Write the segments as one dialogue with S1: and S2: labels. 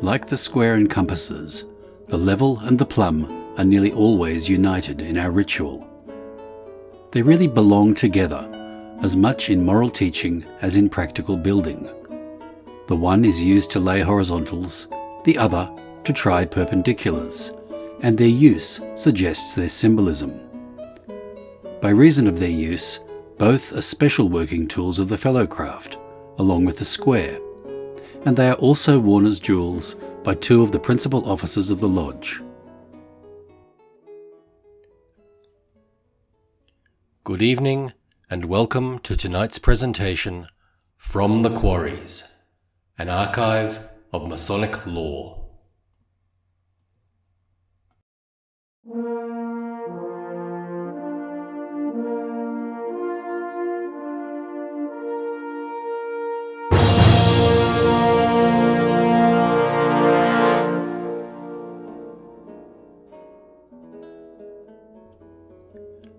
S1: Like the square and compasses, the level and the plumb are nearly always united in our ritual. They really belong together, as much in moral teaching as in practical building. The one is used to lay horizontals, the other to try perpendiculars, and their use suggests their symbolism. By reason of their use, both are special working tools of the fellowcraft, along with the square, and they are also worn as jewels by two of the principal officers of the lodge.
S2: Good evening and welcome to tonight's presentation, From the Quarries, an archive of Masonic lore.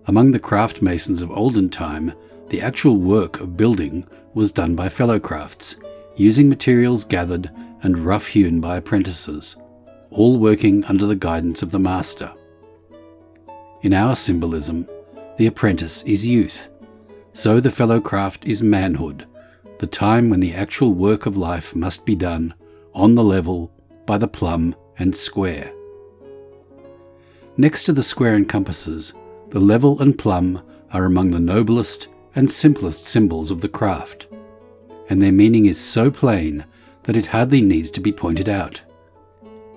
S1: Among the craft masons of olden time, the actual work of building was done by fellowcrafts, using materials gathered and rough-hewn by apprentices, all working under the guidance of the master. In our symbolism, the apprentice is youth, so the fellowcraft is manhood, the time when the actual work of life must be done on the level by the plumb and square. Next to the square and compasses, the level and plumb are among the noblest and simplest symbols of the craft, and their meaning is so plain that it hardly needs to be pointed out.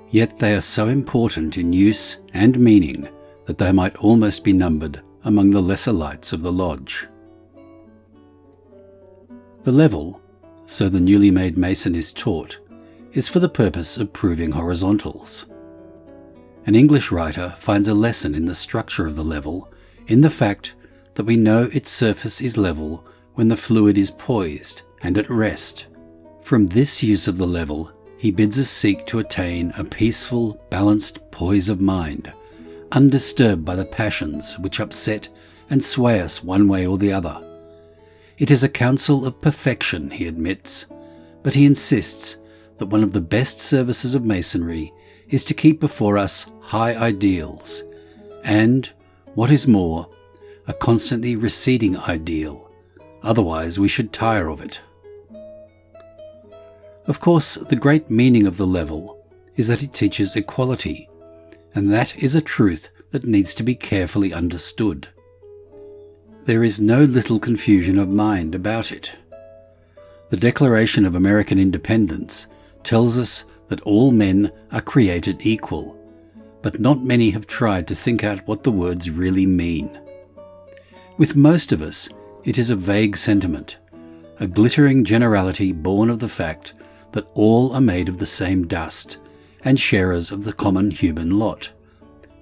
S1: Yet they are so important in use and meaning that they might almost be numbered among the lesser lights of the lodge. The level, so the newly made mason is taught, is for the purpose of proving horizontals. An English writer finds a lesson in the structure of the level in the fact that we know its surface is level when the fluid is poised and at rest. From this use of the level, he bids us seek to attain a peaceful, balanced poise of mind, undisturbed by the passions which upset and sway us one way or the other. It is a counsel of perfection, he admits, but he insists that one of the best services of Masonry is to keep before us high ideals, and, what is more, a constantly receding ideal, otherwise we should tire of it. Of course, the great meaning of the level is that it teaches equality, and that is a truth that needs to be carefully understood. There is no little confusion of mind about it. The Declaration of American Independence tells us that all men are created equal, but not many have tried to think out what the words really mean. With most of us, it is a vague sentiment, a glittering generality born of the fact that all are made of the same dust and sharers of the common human lot,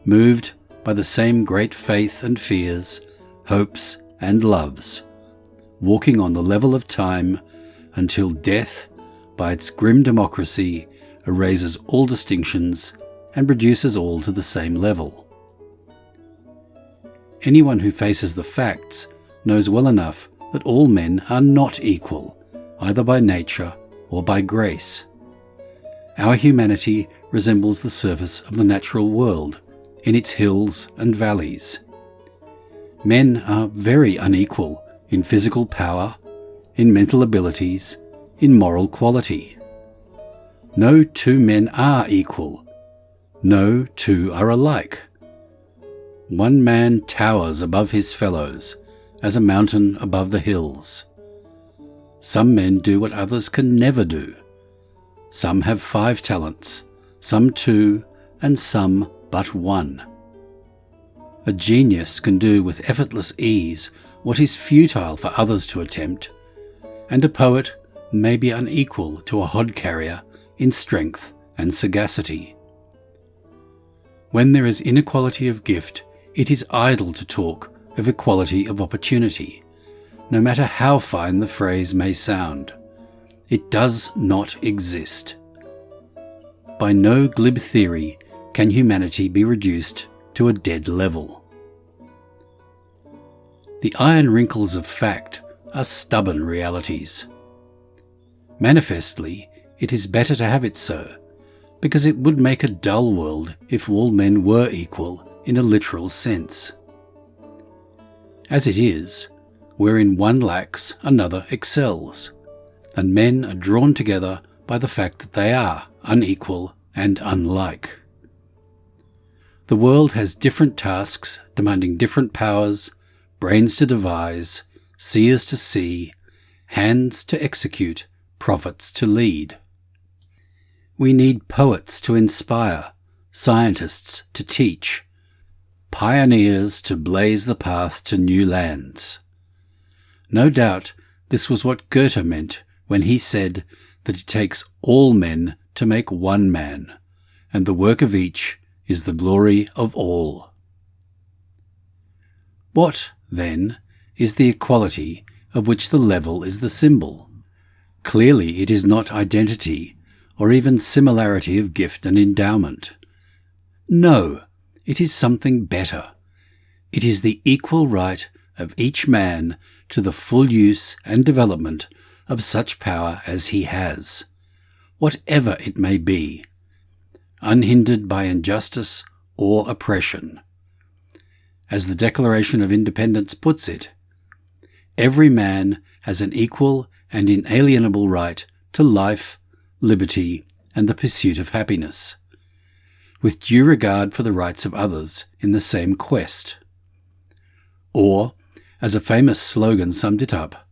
S1: moved by the same great faith and fears, hopes and loves, walking on the level of time until death, by its grim democracy, erases all distinctions and reduces all to the same level. Anyone who faces the facts knows well enough that all men are not equal, either by nature or by grace. Our humanity resembles the surface of the natural world in its hills and valleys. Men are very unequal in physical power, in mental abilities, in moral quality. No two men are equal. No two are alike. One man towers above his fellows, as a mountain above the hills. Some men do what others can never do. Some have 5 talents, some 2, and some but 1. A genius can do with effortless ease what is futile for others to attempt, and a poet may be unequal to a hod-carrier in strength and sagacity. When there is inequality of gift, it is idle to talk of equality of opportunity, no matter how fine the phrase may sound. It does not exist. By no glib theory can humanity be reduced to a dead level. The iron wrinkles of fact are stubborn realities. Manifestly, it is better to have it so, because it would make a dull world if all men were equal in a literal sense. As it is, wherein one lacks, another excels, and men are drawn together by the fact that they are unequal and unlike. The world has different tasks demanding different powers, brains to devise, seers to see, hands to execute, prophets to lead. We need poets to inspire, scientists to teach, pioneers to blaze the path to new lands. No doubt this was what Goethe meant when he said that it takes all men to make one man, and the work of each is the glory of all. What, then, is the equality of which the level is the symbol? Clearly it is not identity, or even similarity of gift and endowment. No, it is something better. It is the equal right of each man to the full use and development of such power as he has, whatever it may be, unhindered by injustice or oppression. As the Declaration of Independence puts it, every man has an equal and inalienable right to life, liberty, and the pursuit of happiness, with due regard for the rights of others in the same quest. Or, as a famous slogan summed it up,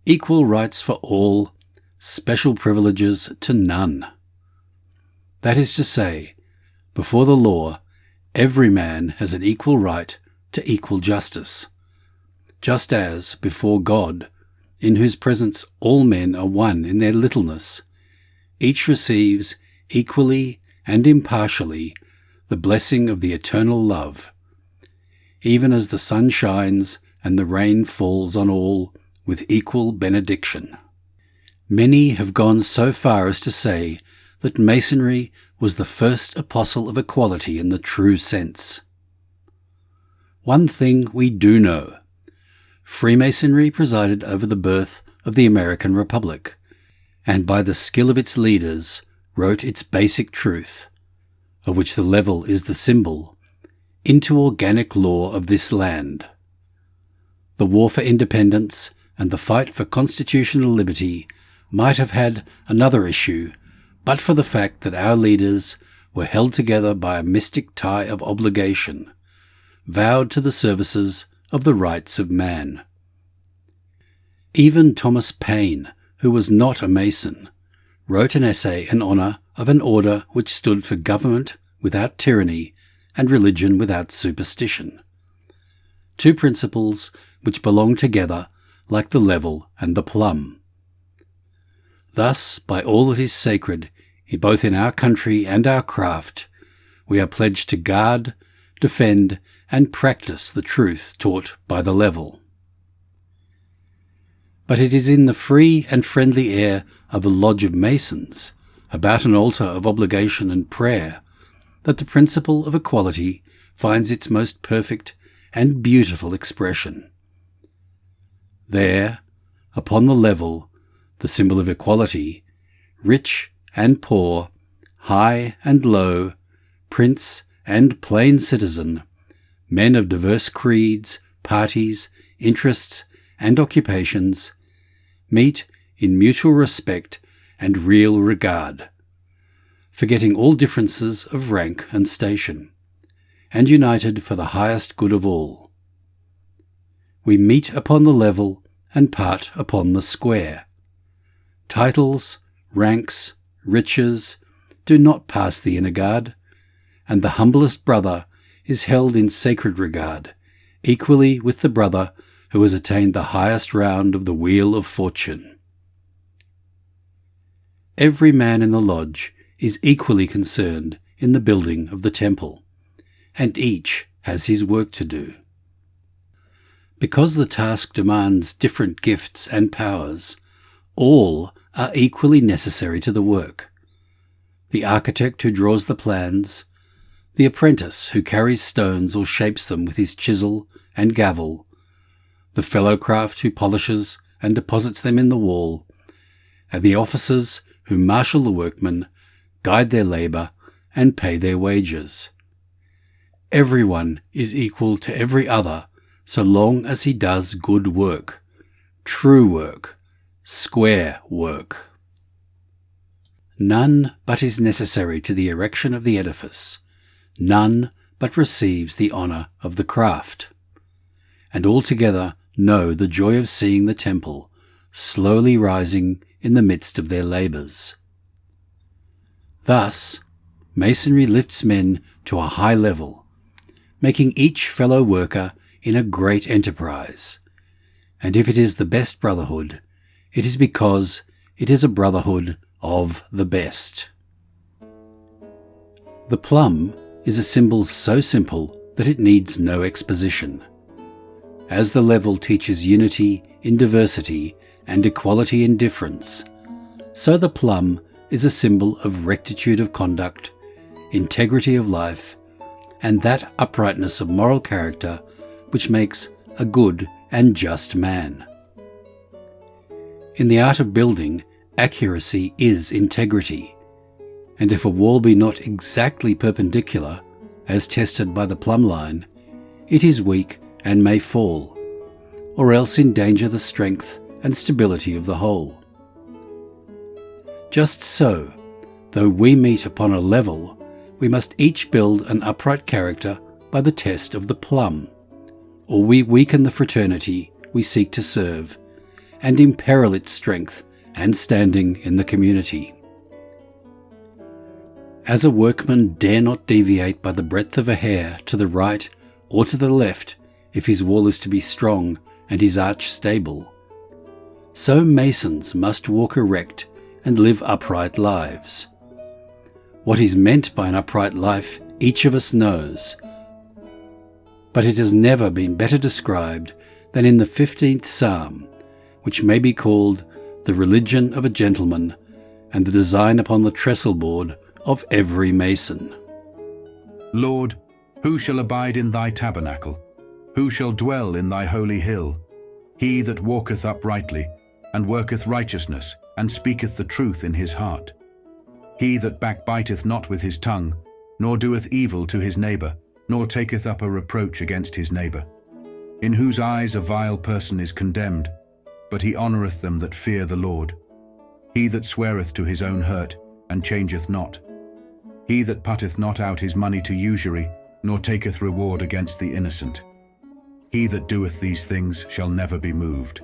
S1: equal rights for all, special privileges to none. That is to say, before the law, every man has an equal right to equal justice, just as, before God, in whose presence all men are one in their littleness, each receives equally and impartially the blessing of the eternal love, even as the sun shines and the rain falls on all with equal benediction. Many have gone so far as to say that Masonry was the first apostle of equality in the true sense. One thing we do know: Freemasonry presided over the birth of the American Republic, and by the skill of its leaders wrote its basic truth, of which the level is the symbol, into organic law of this land. The war for independence and the fight for constitutional liberty might have had another issue, but for the fact that our leaders were held together by a mystic tie of obligation, vowed to the services of the rights of man. Even Thomas Paine, who was not a Mason, wrote an essay in honour of an order which stood for government without tyranny and religion without superstition, two principles which belong together like the level and the plumb. Thus, by all that is sacred, both in our country and our craft, we are pledged to guard, defend, and practice the truth taught by the level. But it is in the free and friendly air of a lodge of Masons, about an altar of obligation and prayer, that the principle of equality finds its most perfect and beautiful expression. There, upon the level, the symbol of equality, rich and poor, high and low, prince and plain citizen, men of diverse creeds, parties, interests, and occupations, meet in mutual respect and real regard, forgetting all differences of rank and station, and united for the highest good of all. We meet upon the level and part upon the square. Titles, ranks, riches do not pass the inner guard, and the humblest brother is held in sacred regard, equally with the brother who has attained the highest round of the wheel of fortune. Every man in the lodge is equally concerned in the building of the temple, and each has his work to do. Because the task demands different gifts and powers, all are equally necessary to the work. The architect who draws the plans, the apprentice who carries stones or shapes them with his chisel and gavel, the fellow-craft who polishes and deposits them in the wall, and the officers who marshal the workmen, guide their labour, and pay their wages. Everyone is equal to every other so long as he does good work, true work, square work. None but is necessary to the erection of the edifice, none but receives the honour of the craft. And altogether know the joy of seeing the temple slowly rising in the midst of their labours. Thus, Masonry lifts men to a high level, making each fellow worker in a great enterprise. And if it is the best brotherhood, it is because it is a brotherhood of the best. The plum is a symbol so simple that it needs no exposition. As the level teaches unity in diversity and equality in difference, so the plum is a symbol of rectitude of conduct, integrity of life, and that uprightness of moral character which makes a good and just man. In the art of building, accuracy is integrity, and if a wall be not exactly perpendicular, as tested by the plumb line, it is weak and may fall, or else endanger the strength and stability of the whole. Just so, though we meet upon a level, we must each build an upright character by the test of the plumb, or we weaken the fraternity we seek to serve, and imperil its strength and standing in the community. As a workman dare not deviate by the breadth of a hair to the right or to the left if his wall is to be strong and his arch stable, so masons must walk erect and live upright lives. What is meant by an upright life each of us knows, but it has never been better described than in the 15th Psalm, which may be called the religion of a gentleman and the design upon the trestle board of every mason.
S3: Lord, who shall abide in thy tabernacle? Who shall dwell in thy holy hill? He that walketh uprightly, and worketh righteousness, and speaketh the truth in his heart. He that backbiteth not with his tongue, nor doeth evil to his neighbour, nor taketh up a reproach against his neighbour. In whose eyes a vile person is condemned, but he honoureth them that fear the Lord. He that sweareth to his own hurt, and changeth not. He that putteth not out his money to usury, nor taketh reward against the innocent. He that doeth these things shall never be moved.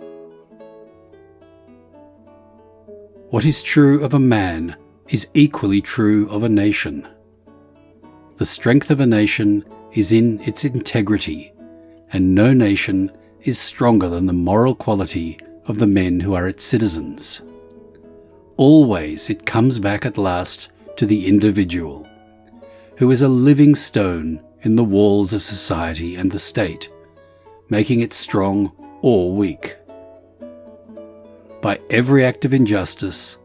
S1: What is true of a man is equally true of a nation. The strength of a nation is in its integrity, and no nation is stronger than the moral quality of the men who are its citizens. Always it comes back at last to the individual, who is a living stone in the walls of society and the state, making it strong or weak. By every act of injustice,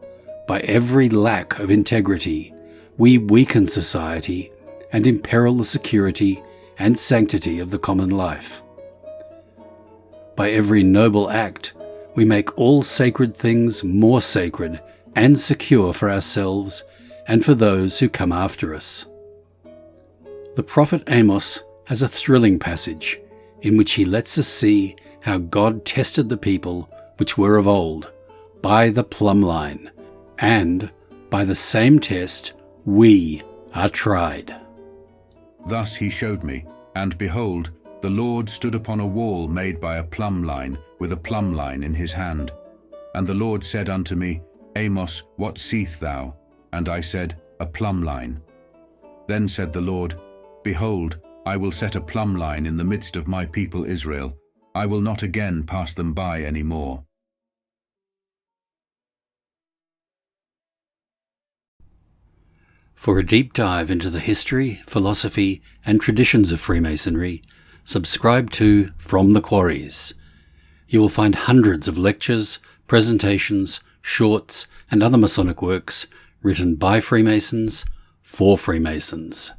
S1: by every lack of integrity, we weaken society and imperil the security and sanctity of the common life. By every noble act, we make all sacred things more sacred and secure for ourselves and for those who come after us. The prophet Amos has a thrilling passage in which he lets us see how God tested the people which were of old by the plumb line, and by the same test we are tried.
S3: Thus he showed me, and behold, the Lord stood upon a wall made by a plumb line, with a plumb line in his hand. And the Lord said unto me, Amos, what seest thou? And I said, A plumb line. Then said the Lord, Behold, I will set a plumb line in the midst of my people Israel. I will not again pass them by any more.
S1: For a deep dive into the history, philosophy, and traditions of Freemasonry, subscribe to From the Quarries. You will find hundreds of lectures, presentations, shorts, and other Masonic works written by Freemasons for Freemasons.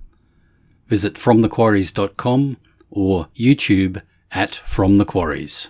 S1: Visit FromTheQuarries.com or YouTube at From the Quarries.